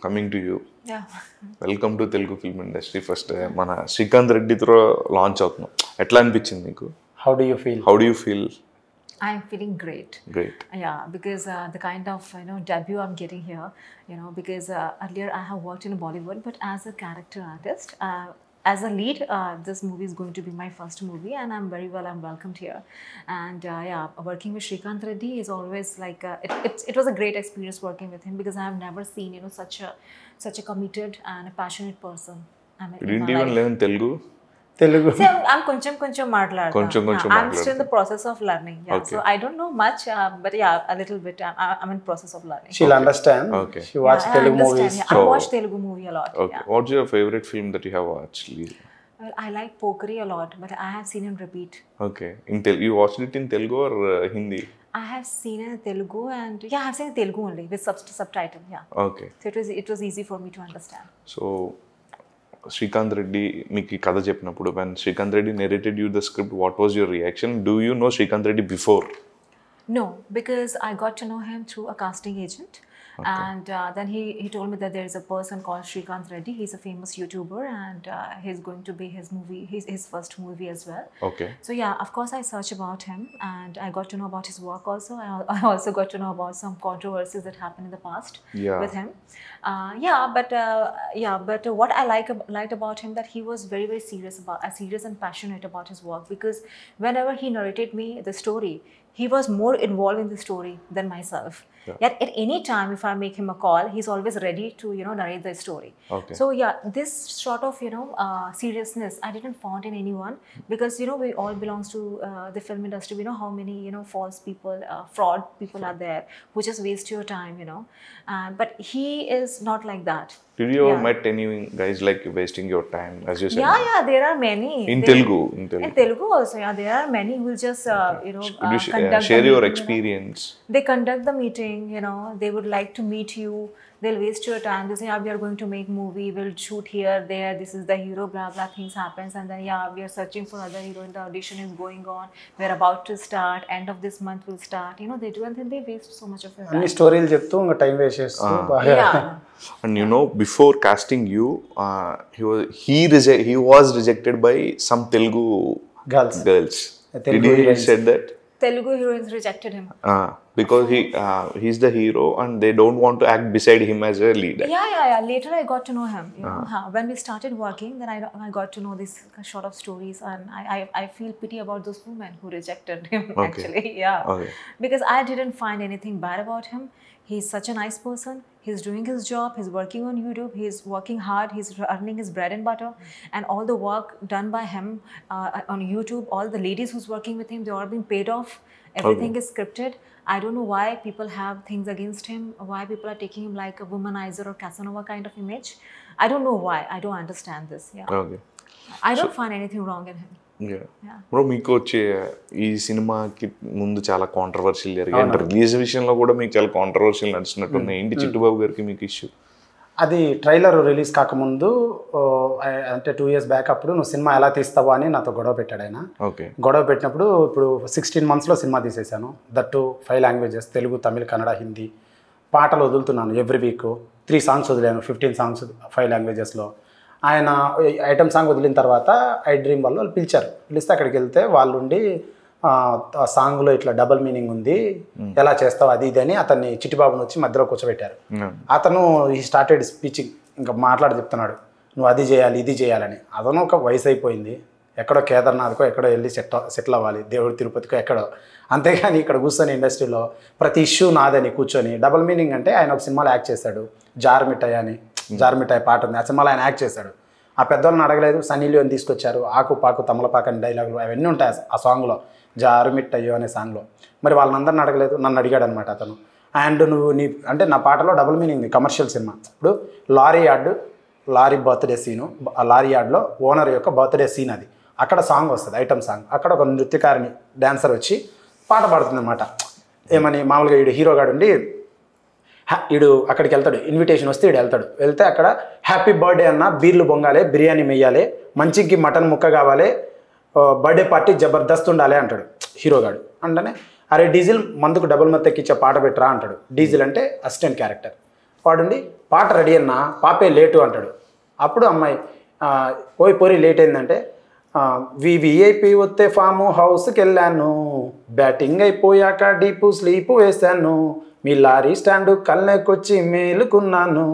Coming to you. Yeah. Welcome to Telugu film industry. First మన శ్రీకాంత్ రెడ్డితో launch అవుతున్నాం. ఎట్లా అనిపించింది నీకు? How do you feel? I'm feeling great. Great. Yeah, because the kind of debut I'm getting here, because earlier I have worked in Bollywood, but as a character artist, as a lead, this movie is going to be my first movie, and I'm welcomed here. And working with Srikanth Reddy is always like it was a great experience working with him, because I have never seen such a committed and a passionate person. You didn't even learn Telugu? Telugu. See, I'm koncham maatladam. I'm still in the process of learning. Yeah, Okay. so I don't know much, but yeah, a little bit. I'm in process of learning. She'll understand. Okay. She watched I Telugu understand, movies. yeah. So- I watch Telugu movie a lot. Okay. Yeah. What's your favorite film that you have watched? Well, I like Pokeri a lot, but I have seen him repeat. Okay. You watched it in Telugu or Hindi? I have seen it in Telugu, and I have seen it in Telugu only with subtitle. Yeah. Okay. So it was easy for me to understand. So Srikanth Reddy మీకు ఈ కథ చెప్పినప్పుడు when Srikanth Reddy narrated you the script, what was your reaction? Do you know Srikanth Reddy before? No, because I got to know him through a casting agent. Okay. And then he told me that there is a person called Srikanth Reddy. He's a famous YouTuber, and he's going to be his first movie as well. Okay. So yeah, of course I searched about him, and I got to know about his work also. I also got to know about some controversies that happened in the past Yeah. with him. But what I liked about him, that he was very, very serious and passionate about his work, because whenever he narrated me the story, he was more involved in the story than myself. Yeah. Yet at any time, if I make him a call, he's always ready to narrate the story. Okay. So yeah, this sort of seriousness I didn't find in anyone, because we all belongs to the film industry. We know how many false people, fraud people are there who just waste your time. But he is not like that. Did you ever Yeah. met any guys like wasting your time, as you said? Yeah, there are many. In They- Telugu. In Telugu also, yeah, there are many who will just Could you conduct share the your meeting, experience? They conduct the meeting, they would like to meet you. They'll waste your time. They say, we are going to make movie. We'll shoot here, there. This is the hero. Blah blah things happens, and then we are searching for other hero. The audition is going on. We're about to start. End of this month will start. They do, and then they waste so much of your time. అన్ని స్టోరీలు చెప్తూ ఇంకా time waste చేస్తూ బాగా Yeah. And before casting you, he was rejected by some Telugu girls girls. Telugu Did he heroines. said that? Telugu heroines rejected him. Because he's the hero and they don't want to act beside him as a lead. Yeah. Later I got to know him. When we started working, then I got to know this sort of stories, and I feel pity about those women who rejected him. Okay. Actually, yeah. Okay. Because I didn't find anything bad about him. He's such a nice person. He's doing his job. He's working on YouTube. He's working hard. He's earning his bread and butter. And all the work done by him on YouTube, all the ladies who's working with him, they're all being paid off. Everything is scripted. I don't know why people have things against him, why people are taking him like a womanizer or Casanova kind of image. I don't know why. I don't understand this. Yeah. Okay. I don't find anything wrong in him. Yeah. Yeah. Bro, మీకు వచ్చే ఈ సినిమాకి ముందు చాలా controversial జరిగాయి, అంటే release విషయంలో కూడా మీకు చాలా కాంట్రవర్షియల్ నడుస్తున్నట్టున్నాయి. ఏంటి చిట్టుబాబు గారికి మీకు ఇష్యూ? అది ట్రైలర్ రిలీజ్ కాకముందు అంటే 2 years బ్యాక్ అప్పుడు నువ్వు సినిమా ఎలా తీస్తావా అని నాతో గొడవ పెట్టాడు ఆయన. ఓకే. గొడవ పెట్టినప్పుడు ఇప్పుడు 16 monthsలో సినిమా తీసేశాను. That 5 languages, Telugu, Tamil, Kannada, Hindi. పాటలు వదులుతున్నాను ఎవ్రీ వీక్. 3 songs వదిలాను, 15 songs 5 languagesలో. ఆయన ఐటమ్ సాంగ్ వదిలిన తర్వాత ఐ డ్రీమ్ వాళ్ళు పిలిచారు. పిలిస్తే అక్కడికి వెళ్తే వాళ్ళు ఉండి ఆ సాంగ్లో ఇట్లా డబుల్ మీనింగ్ ఉంది, ఎలా చేస్తావు అది ఇది అని అతన్ని చిట్టిబాబుని వచ్చి మధ్యలో కూర్చోబెట్టారు. అతను ఈ స్టార్టెడ్ స్పీచింగ్, ఇంకా మాట్లాడి చెప్తున్నాడు, నువ్వు అది చేయాలి ఇది చేయాలని. అతను ఒక వయసు అయిపోయింది, ఎక్కడో కేదార్నాథ్కో ఎక్కడో వెళ్ళి సెటిల్ అవ్వాలి, దేవుడి తిరుపతికో ఎక్కడో. అంతేగాని ఇక్కడ కూర్చొని ఇండస్ట్రీలో ప్రతి ఇష్యూ నాదని కూర్చొని డబుల్ మీనింగ్. అంటే ఆయన ఒక సినిమాలో యాక్ట్ చేశాడు, జార్ మిఠాయి అని. జార్ మిఠాయి పాట ఉంది, ఆ సినిమాలో ఆయన యాక్ట్ చేశాడు. ఆ పెద్దోళ్ళని అడగలేదు, సన్నీ లియోని తీసుకొచ్చారు. ఆకు పాకు తమలపాకు అని డైలాగులు అవన్నీ ఉంటాయి ఆ సాంగ్లో, జారు మిట్టయ్యో అనే సాంగ్లో. మరి వాళ్ళని అందరిని అడగలేదు, నన్ను అడిగాడు అనమాట అతను. అండ్ నువ్వు అంటే నా పాటలో డబుల్ మీనింగ్, కమర్షియల్ సినిమా. ఇప్పుడు లారీ బర్త్డే సీను, ఆ లారీ యార్డ్లో ఓనర్ యొక్క బర్త్డే సీన్ అది. అక్కడ సాంగ్ వస్తుంది, ఐటమ్ సాంగ్. అక్కడ ఒక నృత్యకారిణి డాన్సర్ వచ్చి పాట పాడుతుంది అనమాట. ఏమని మామూలుగా ఈడు హీరోగాడు ఉండి ఈడు అక్కడికి వెళ్తాడు, ఇన్విటేషన్ వస్తే ఈడు వెళ్తే అక్కడ హ్యాపీ బర్త్డే అన్న, బీర్లు బొంగాలి, బిర్యానీ మెయ్యాలి, మంచికి మటన్ ముక్క కావాలి, బర్త్డే పార్టీ జబర్దస్త్ ఉండాలి అంటాడు హీరోగాడు. అంటేనే అరే డీజిల్ మందుకు డబుల్ మత్తు ఎక్కిచ్చే పాట పెట్టరా అంటాడు. డీజిల్ అంటే అసిస్టెంట్ క్యారెక్టర్. వాడుండి పాట రెడీ అన్నా పాపే లేటు అంటాడు. అప్పుడు అమ్మాయి పోయి పోరి లేట్ అయిందంటే వివిఐపి వస్తే ఫామ్ హౌస్కి వెళ్ళాను, బ్యాటింగ్ అయిపోయాక డీపు స్లీపు వేశాను, మీ లారీ స్టాండు కళ్ళకొచ్చి మేలుకున్నాను,